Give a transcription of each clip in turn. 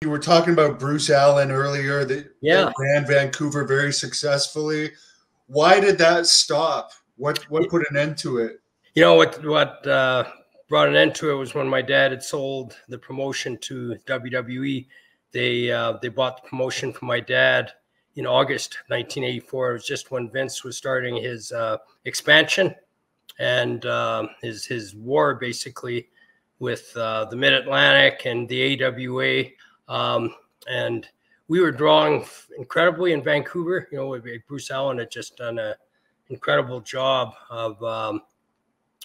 You were talking about Bruce Allen earlier that Yeah. ran Vancouver very successfully. Why did that stop? What put an end to it? You know what brought an end to it was when my dad had sold the promotion to WWE. They bought the promotion from my dad in August 1984. It was just when Vince was starting his expansion and his war basically with the Mid Atlantic and the AWA, and we were drawing incredibly in Vancouver. You know, Bruce Allen had just done an incredible job of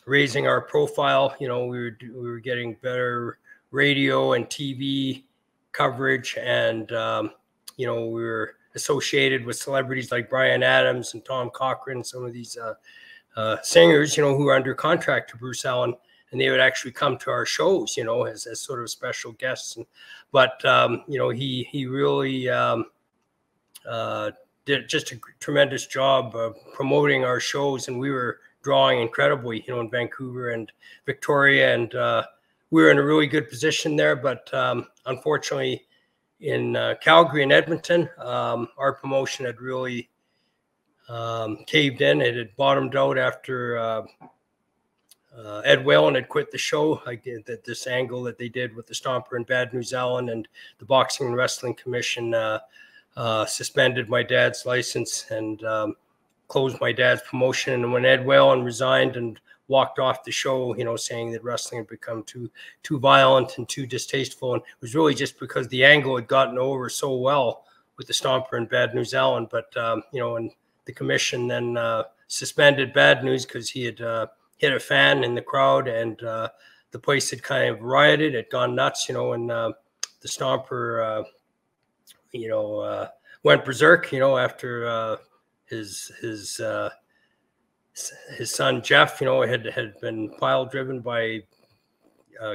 raising our profile. You know, we were getting better radio and TV coverage, and you know, we were associated with celebrities like Bryan Adams and Tom Cochrane, some of these singers, you know, who were under contract to Bruce Allen, and they would actually come to our shows, you know, as sort of special guests. But you know, he really did just a tremendous job of promoting our shows, and we were drawing incredibly, you know, in Vancouver and Victoria, and we were in a really good position there. But unfortunately, in Calgary and Edmonton, our promotion had really caved in. It had bottomed out after Ed Whalen had quit the show. Like this angle that they did with the Stomper in Bad News Allen, and the Boxing and Wrestling Commission suspended my dad's license and closed my dad's promotion. And when Ed Whalen resigned and walked off the show, you know, saying that wrestling had become too violent and too distasteful, and it was really just because the angle had gotten over so well with the Stomper and Bad News Allen. But you know, and the commission then suspended Bad News because he had hit a fan in the crowd, and the place had kind of rioted, had gone nuts, you know, and the Stomper, you know, went berserk, you know, after his son Jeff, you know, had been pile driven by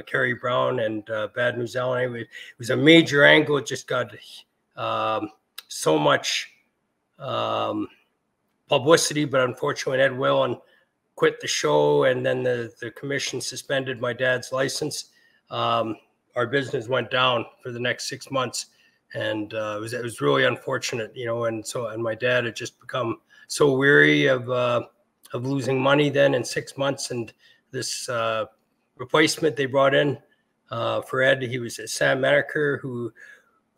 Kerry Brown and Bad News Allen. Anyway, it was a major angle. It just got so much publicity, but unfortunately, Ed Whalen quit the show, and then the commission suspended my dad's license. Our business went down for the next 6 months, and it was really unfortunate, you know. And my dad had just become so weary of losing money then in 6 months. And this replacement they brought in for Ed, he was Sam Menaker, who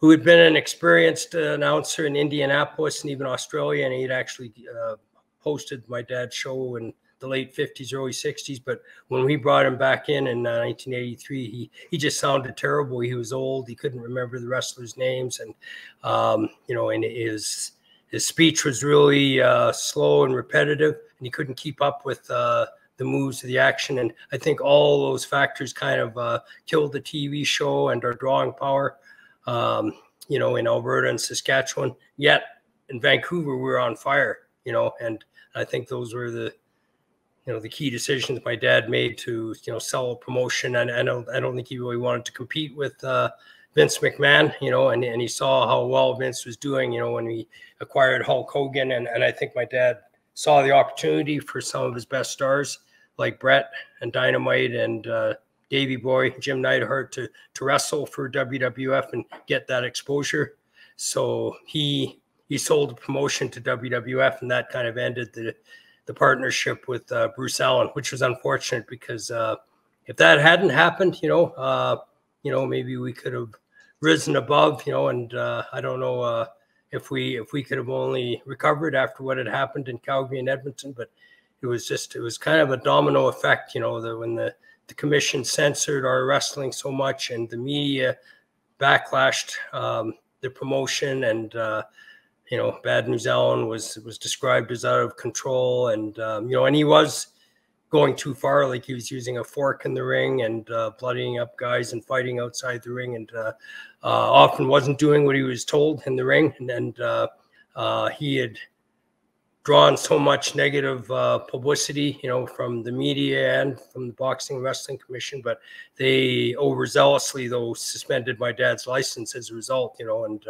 had been an experienced announcer in Indianapolis and even Australia, and he'd actually hosted my dad's show in the late 50s, early 60s. But when we brought him back in 1983, he just sounded terrible. He was old. He couldn't remember the wrestlers' names, and you know, and his speech was really slow and repetitive, and he couldn't keep up with the moves of the action. And I think all those factors kind of killed the TV show and our drawing power, you know, in Alberta and Saskatchewan. Yet in Vancouver, we were on fire, you know, and I think those were the key decisions my dad made to, you know, sell a promotion. And I don't think he really wanted to compete with Vince McMahon, you know, and he saw how well Vince was doing, you know, when he acquired Hulk Hogan. And I think my dad saw the opportunity for some of his best stars like Brett and Dynamite and Davey Boy, Jim Neidhart to wrestle for WWF and get that exposure. So he sold the promotion to WWF, and that kind of ended the partnership with Bruce Allen, which was unfortunate, because if that hadn't happened, you know, maybe we could have risen above, you know. And I don't know if we could have only recovered after what had happened in Calgary and Edmonton. But it was kind of a domino effect, you know, when the commission censored our wrestling so much, and the media backlashed the promotion, and you know, Bad News Allen was described as out of control, and you know, and he was going too far. Like, he was using a fork in the ring and bloodying up guys and fighting outside the ring, and often wasn't doing what he was told in the ring. And he had drawn so much negative publicity, you know, from the media and from the Boxing and Wrestling Commission, but they overzealously, though, suspended my dad's license as a result, you know, and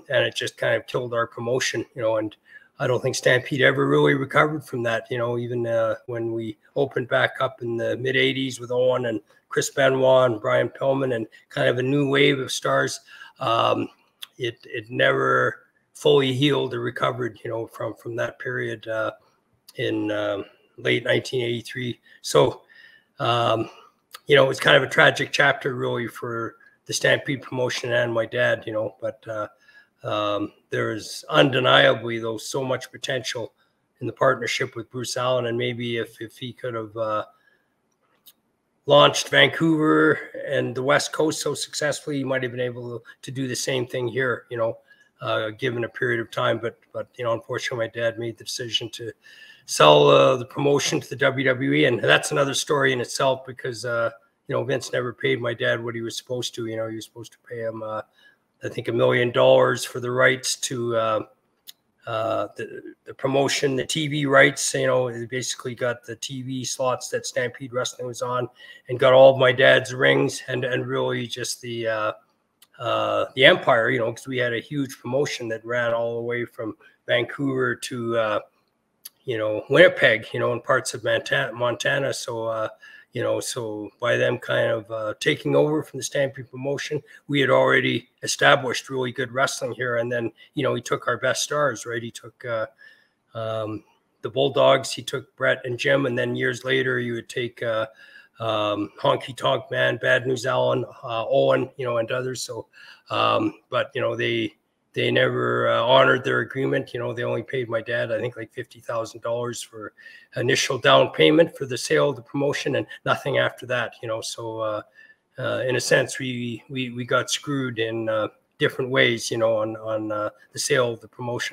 it just kind of killed our promotion, you know. And I don't think Stampede ever really recovered from that. You know, even when we opened back up in the mid 80s with Owen and Chris Benoit and Brian Pillman and kind of a new wave of stars, it never fully healed or recovered, you know, from that period in late 1983. So, you know, it was kind of a tragic chapter really for the Stampede promotion and my dad, you know, but there's undeniably, though, so much potential in the partnership with Bruce Allen. And maybe if he could have launched Vancouver and the West Coast so successfully, he might have been able to do the same thing here, you know, given a period of time. But you know, unfortunately, my dad made the decision to sell the promotion to the WWE. And that's another story in itself because, you know, Vince never paid my dad what he was supposed to. You know, he was supposed to pay him, I think, $1 million for the rights to the promotion, the TV rights. You know, they basically got the TV slots that Stampede Wrestling was on and got all of my dad's rings and really just the empire, you know, because we had a huge promotion that ran all the way from Vancouver to, you know, Winnipeg, you know, in parts of Montana. So, you know, so by them kind of taking over from the Stampede promotion, we had already established really good wrestling here. And then, you know, he took our best stars, right? He took the Bulldogs, he took Brett and Jim. And then years later, you would take Honky Tonk Man, Bad News Allen, Owen, you know, and others. So, but, you know, they never honored their agreement. You know, they only paid my dad, I think, like $50,000 for initial down payment for the sale of the promotion and nothing after that, you know. So in a sense, we got screwed in different ways, you know, on the sale of the promotion.